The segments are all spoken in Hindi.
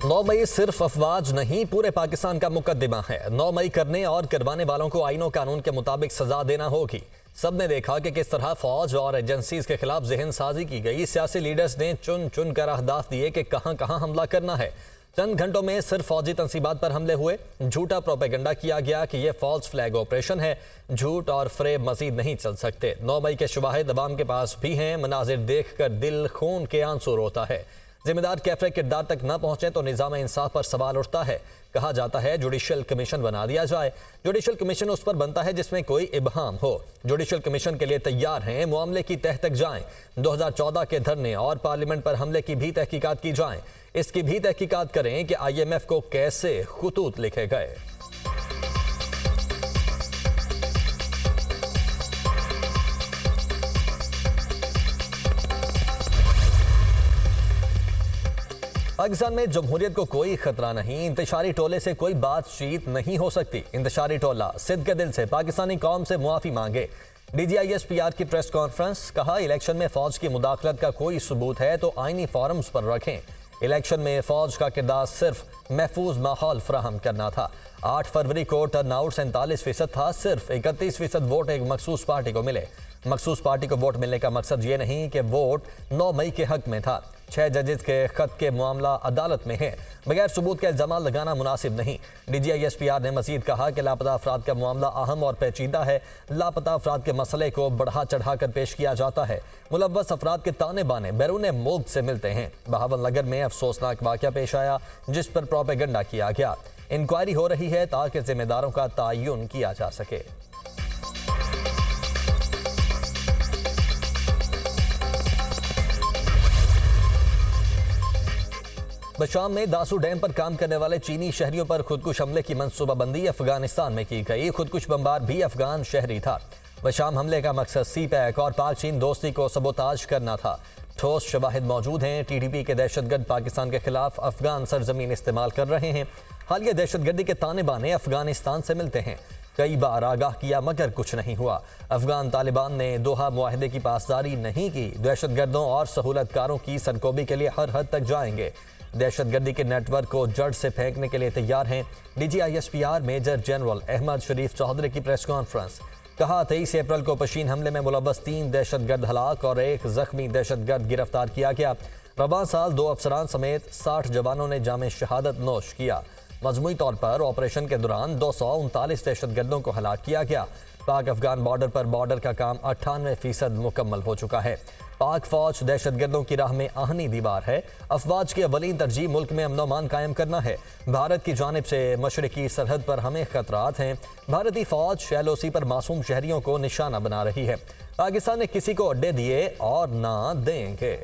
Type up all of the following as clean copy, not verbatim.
9 मई सिर्फ अफवाज नहीं, पूरे पाकिस्तान का मुकद्दमा है। 9 मई करने और करवाने वालों को आईन और कानून के मुताबिक सजा देना होगी। सबने देखा कि किस तरह फौज और एजेंसीज के खिलाफ जहन साजी की गई। सियासी लीडर्स ने चुन चुन कर अहदाफ दिए कि कहां कहां हमला करना है। चंद घंटों में सिर्फ फौजी तंसीबात पर हमले हुए। झूठा प्रोपेगेंडा किया गया कि यह फॉल्स फ्लैग ऑपरेशन है। झूठ और फ्रेब मजीद नहीं चल सकते। 9 मई के शवाहिद अवाम के पास भी हैं। मनाजिर देख कर दिल खून के आंसू रोता है। जिम्मेदार कैफरे किरदार तक न पहुंचे तो निज़ाम इंसाफ पर सवाल उठता है। कहा जाता है जुडिशल कमीशन बना दिया जाए। जुडिशल कमीशन उस पर बनता है जिसमें कोई इबहाम हो। जुडिशल कमीशन के लिए तैयार हैं। मामले की तह तक जाएं। 2014 के धरने और पार्लियामेंट पर हमले की भी तहकीकात की जाए। इसकी भी तहकीकात करें कि IMF को कैसे खुतूत लिखे गए। पाकिस्तान में जमहूरियत को कोई खतरा नहीं। इंतशारी टोले से कोई बातचीत नहीं हो सकती। इंतशारी टोला सिद्ध के दिल से पाकिस्तानी कौम से मुआफी मांगे। DGISPR की प्रेस कॉन्फ्रेंस। कहा इलेक्शन में फौज की मुदाखलत का कोई सबूत है तो आईनी फॉरम्स पर रखें। इलेक्शन में फौज का किरदार सिर्फ महफूज माहौल फराहम करना था। 8 फरवरी को टर्नआउट 47% था। सिर्फ 31% वोट एक मखसूस पार्टी को मिले। मखसूस पार्टी को वोट मिलने का मकसद ये नहीं कि वोट 9 मई के हक में था। 6 जजेस के खत के मामला अदालत में है। बगैर सबूत के इल्जाम लगाना मुनासिब नहीं। DGISPR ने मजीद कहा कि लापता अफराद का मामला अहम और पेचीदा है। लापता अफराद के मसले को बढ़ा चढ़ा कर पेश किया जाता है। मुलव्वस अफराद के ताने बाने बैरून मुल्क से मिलते हैं। बहावल नगर में अफसोसनाक वाक़या पेश आया जिस पर प्रोपेगेंडा किया गया। इंक्वायरी हो रही है ताकि जिम्मेदारों का तयन किया जा सके। बशाम में दासू डैम पर काम करने वाले चीनी शहरियों पर खुदकुश हमले की मंसूबाबंदी अफगानिस्तान में की गई। खुदकुश बमबार भी अफगान शहरी था। बशाम हमले का मकसद CPEC और पाक चीन दोस्ती को सबोताज करना था। ठोस शवाहिद मौजूद हैं। TTP के दहशतगर्द पाकिस्तान के खिलाफ अफगान सरजमीन इस्तेमाल कर रहे हैं। हालिया दहशतगर्दी के ताने बाने अफगानिस्तान से मिलते हैं। कई बार आगाह किया मगर कुछ नहीं हुआ। अफगान तालिबान ने दोहा मुआहदे की पासदारी नहीं की। दहशतगर्दों और सहूलतकारों की सरकोबी के लिए हर हद तक जाएंगे। दहशतगर्दी के नेटवर्क को जड़ से फेंकने के लिए तैयार हैं। DGISPR मेजर जनरल अहमद शरीफ चौधरी की प्रेस कॉन्फ्रेंस। कहा 23 अप्रैल को पशीन हमले में मुलव्वस 3 दहशतगर्द हलाक और 1 जख्मी दहशतगर्द गिरफ्तार किया गया। रवां साल 2 अफसरान समेत 60 जवानों ने जामे शहादत नोश किया। मजमूई तौर पर ऑपरेशन के दौरान 239 दहशतगर्दों को हलाक किया गया। पाक अफगान बॉर्डर पर बॉर्डर का काम 98% मुकम्मल हो चुका है। पाक फौज दहशतगर्दों की राह में आहनी दीवार है। अफवाज की अवलीन तरजीह मुल्क में अमन-ओ-अमान कायम करना है। भारत की जानिब से मशरकी सरहद पर हमें खतरात हैं। भारतीय फौज LOC पर मासूम शहरियों को निशाना बना रही है। पाकिस्तान ने किसी को अड्डे दिए और ना देंगे।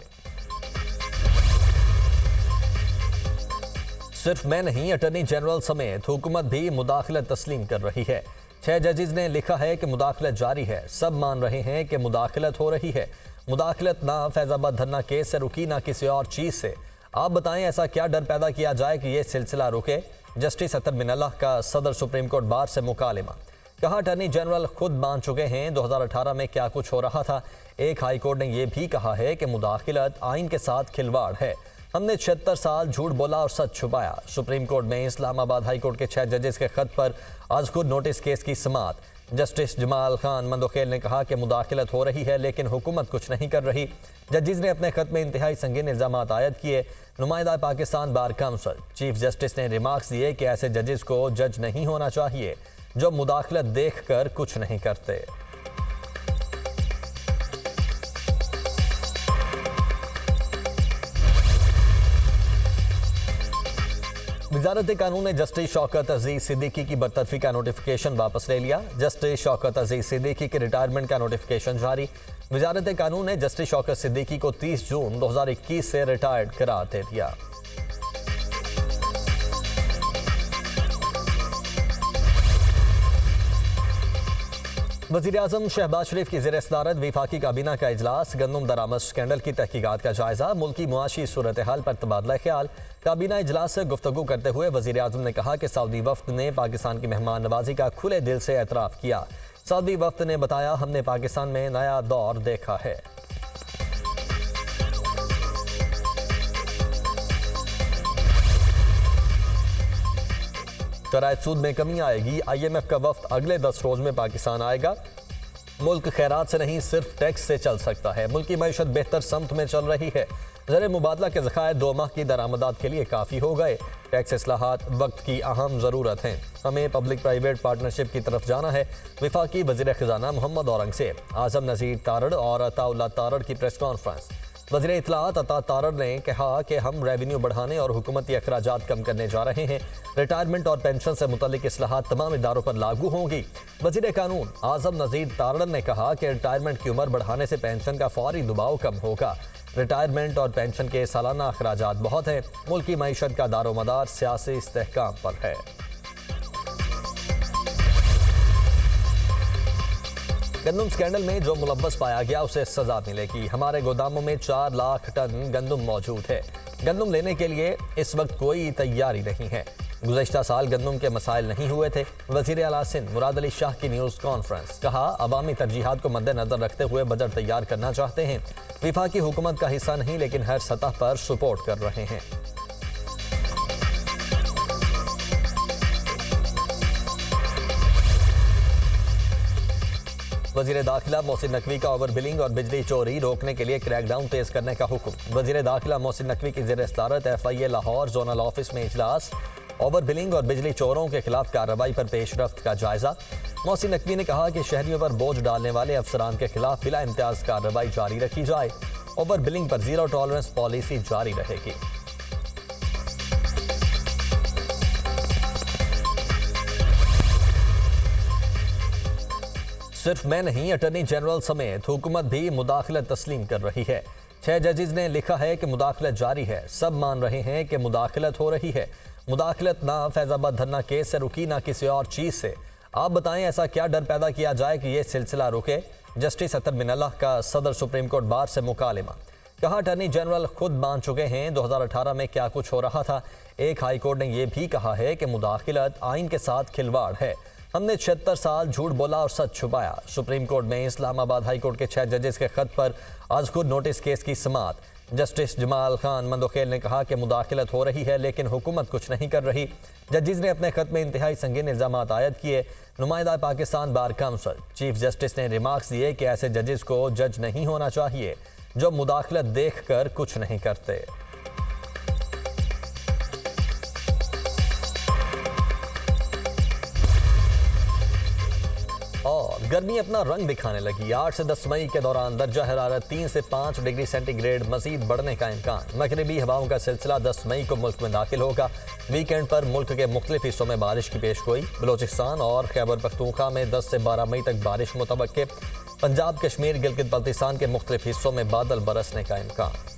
सिर्फ मैं नहीं, अटॉर्नी जनरल समेत हुकूमत भी मुदाखलत तस्लीम कर रही है। 6 जजेस ने लिखा है कि मुदाखलत जारी है। सब मान रहे हैं कि मुदाखलत हो रही है। मुदाखलत ना फैजाबाद धरना केस से रुकी ना किसी और चीज़ से। आप बताएं ऐसा क्या डर पैदा किया जाए कि ये सिलसिला रुके। जस्टिस अतर मिनल्लाह का सदर सुप्रीम कोर्ट बार से मुकालिमा। कहा अटॉर्नी जनरल खुद मान चुके हैं 2018 में क्या कुछ हो रहा था। एक हाई कोर्ट ने यह भी कहा है कि मुदाखलत आइन के साथ खिलवाड़ है। हमने 76 साल झूठ बोला और सच छुपाया। सुप्रीम कोर्ट में इस्लामाबाद हाई कोर्ट के 6 जजेस के खत पर अज़कुर नोटिस केस की समाअत। जस्टिस जमाल खान मंदोखेल ने कहा कि मुदाखलत हो रही है लेकिन हुकूमत कुछ नहीं कर रही। जजेस ने अपने खत में इंतहाई संगीन इल्जाम आयद किए। नुमाइंदा Pakistan bar council chief justice ने रिमार्क्स दिए कि ऐसे जजेस को जज नहीं होना चाहिए जो मुदाखलत देख कर कुछ नहीं करते। वजारत कानून ने जस्टिस शौकत अजीज सिद्दीकी की बरतरफी का नोटिफिकेशन वापस ले लिया। जस्टिस शौकत अजीज सिद्दीकी के रिटायरमेंट का नोटिफिकेशन जारी। वजारत कानून ने जस्टिस शौकत सिद्दीकी को 30 जून 2021 से रिटायर्ड करार दे दिया। वज़ीर-ए-आज़म शहबाज शरीफ की ज़ेर सदारत वफाकी काबीना का इजलास। गंदम दरामद स्कैंडल की तहकीकात का जायजा। मुल्की मुआशी सूरत हाल पर तबादला ख्याल। काबीना इजलास से गुफ्तगू करते हुए वज़ीर-ए-आज़म ने कहा कि सऊदी वफ्द ने पाकिस्तान की मेहमान नवाजी का खुले दिल से एतराफ़ किया। सऊदी वफ्द ने बताया हमने पाकिस्तान में नया दौर देखा है। शराइत सूद में कमी आएगी। IMF का वफ्द अगले 10 रोज में पाकिस्तान आएगा। मुल्क खैरात से नहीं सिर्फ टैक्स से चल सकता है। मुल्क की मईशत बेहतर समत में चल रही है। ज़र मुबादला के ज़खायर 2 माह की दरामदात के लिए काफ़ी हो गए। टैक्स इस्लाहात वक्त की अहम ज़रूरत हैं। हमें पब्लिक प्राइवेट पार्टनरशिप की तरफ जाना है। वफाकी वज़ीर ख़जाना मोहम्मद औरंगज़ेब, आज़म नज़ीर तारड़ और अताउल्लाह तारड़ की प्रेस कॉन्फ्रेंस। वज़ीर इत्तलाआत अता तारड़ ने कहा कि हम रेवेन्यू बढ़ाने और हुकूमती अखराजात कम करने जा रहे हैं। रिटायरमेंट और पेंशन से मुतल्लिक इस्लाहात तमाम इदारों पर लागू होंगी। वज़ीर कानून आज़म नज़ीर तारड़ ने कहा कि रिटायरमेंट की उम्र बढ़ाने से पेंशन का फौरी दबाव कम होगा। रिटायरमेंट और पेंशन के सालाना अखराजात बहुत हैं। मुल्क की मईशत का दारोमदार सियासी इस्तेहकाम पर है। गंदम स्कैंडल में जो मुलव्वस पाया गया उसे सजा मिलेगी। हमारे गोदामों में 4 लाख टन गंदम मौजूद है। गंदम लेने के लिए इस वक्त कोई तैयारी नहीं है। गुज़श्ता साल गंदम के मसाइल नहीं हुए थे। वज़ीर आला सिंध मुराद अली शाह की न्यूज़ कॉन्फ्रेंस। कहा, अवामी तरजीहात को मद्देनजर रखते हुए बजट तैयार करना चाहते हैं। वफाकी हुकूमत का हिस्सा नहीं लेकिन हर सतह पर सपोर्ट कर रहे हैं। वज़ीर दाखिला मोहसिन नकवी का ओवर बिलिंग और बिजली चोरी रोकने के लिए क्रैकडाउन तेज करने का हुक्म। वज़ीर दाखिला मोहसिन नकवी की ज़ेर सदारत FIA लाहौर जोनल ऑफिस में इजलास। ओवर बिलिंग और बिजली चोरों के खिलाफ कार्रवाई पर पेशरफ्त का जायजा। मोहसिन नकवी ने कहा कि शहरियों पर बोझ डालने वाले अफसरान के खिलाफ बिला इम्तियाज कार्रवाई जारी रखी जाए। ओवर बिलिंग पर जीरो टॉलरेंस पॉलिसी जारी रहेगी। सिर्फ मैं नहीं, अटॉर्नी जनरल समेत हुकूमत भी मुदाखलत तस्लीम कर रही है। 6 जजेस ने लिखा है कि मुदाखलत जारी है। सब मान रहे हैं कि मुदाखलत हो रही है। मुदाखलत ना फैजाबाद धरना केस से रुकी ना किसी और चीज़ से। आप बताएं, ऐसा क्या डर पैदा किया जाए कि ये सिलसिला रुके। जस्टिस अतर मिनल्लाह का सदर सुप्रीम कोर्ट बार से मुकालिमा। कहा, अटॉर्नी जनरल खुद मान चुके हैं 2018 में क्या कुछ हो रहा था। एक हाई कोर्ट ने यह भी कहा है कि मुदाखलत आइन के साथ खिलवाड़ है। हमने 76 साल झूठ बोला और सच छुपाया। सुप्रीम कोर्ट में इस्लामाबाद हाई कोर्ट के 6 जजेस के खत पर अज़कुर नोटिस केस की समाअत। जस्टिस जमाल खान मंदोखेल ने कहा कि मुदाखलत हो रही है लेकिन हुकूमत कुछ नहीं कर रही। जजेस ने अपने खत में इंतहाई संगीन इल्ज़ामात आयद किए। नुमाइंदा Pakistan bar council chief justice ने रिमार्क्स दिए कि ऐसे जजेस को जज नहीं होना चाहिए जो मुदाखलत देख कर कुछ नहीं करते। और गर्मी अपना रंग दिखाने लगी। 8 से 10 मई के दौरान दर्जा हरारत 3 से 5 डिग्री सेंटीग्रेड मजीद बढ़ने का इम्कान। मगरबी हवाओं का सिलसिला 10 मई को मुल्क में दाखिल होगा। वीकेंड पर मुल्क के मुख्तलिफ हिस्सों में बारिश की पेशगोई। बलोचिस्तान और खैबर पख्तूनख्वा में 10 से 12 मई तक बारिश मुतवक्के। पंजाब, कश्मीर, गिलगित बल्तिस्तान के मुख्तलिफ हिस्सों में बादल बरसने का इम्कान।